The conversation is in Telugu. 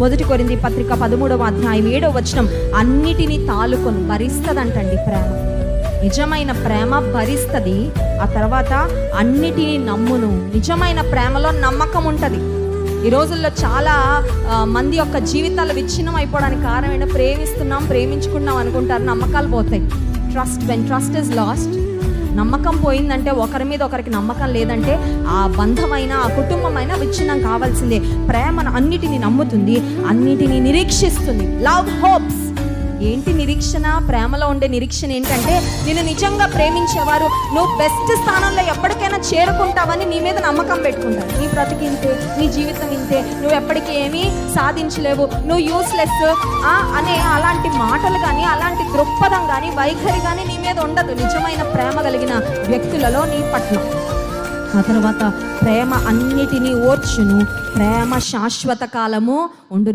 1 కొరింథీ పత్రిక 13వ అధ్యాయం 7వ వచనం, అన్నిటినీ తాలుకొని భరిస్తదంటండి ప్రేమ. నిజమైన ప్రేమ భరిస్తుంది. ఆ తర్వాత అన్నిటినీ నమ్మును. నిజమైన ప్రేమలో నమ్మకం ఉంటుంది. ఈ రోజుల్లో చాలా మంది యొక్క జీవితాలు విచ్ఛిన్నం అయిపోవడానికి కారణమైన ప్రేమించుకున్నాం అనుకుంటారు, నమ్మకాలు పోతాయి. వెన్ ట్రస్ట్ ఇస్ లాస్ట్, నమ్మకం పోయిందంటే, ఒకరి మీద ఒకరికి నమ్మకం లేదంటే, ఆ బంధమైన ఆ కుటుంబమైన విచ్ఛిన్నం కావాల్సిందే. ప్రేమను అన్నిటినీ నమ్ముతుంది, అన్నిటినీ నిరీక్షిస్తుంది. Love hopes. ఏంటి నిరీక్షణ? ప్రేమలో ఉండే నిరీక్షణ ఏంటంటే, నిన్ను నిజంగా ప్రేమించేవారు నువ్వు బెస్ట్ స్థానంలో ఎప్పటికైనా చేరుకుంటావని నీ మీద నమ్మకం పెట్టుకుంటారు. నీ బ్రతికి ఇంతే, నీ జీవితం ఇంతే, నువ్వు ఎప్పటికీ ఏమీ సాధించలేవు, నువ్వు యూస్లెస్ అనే అలాంటి మాటలు కానీ, అలాంటి దృక్పథం కానీ, వైఖరి కానీ నీ మీద ఉండదు నిజమైన ప్రేమ కలిగిన వ్యక్తులలో నీ పట్ల. ఆ తర్వాత ప్రేమ అన్నిటినీ ఓర్చును, ప్రేమ శాశ్వత కాలము ఉండు.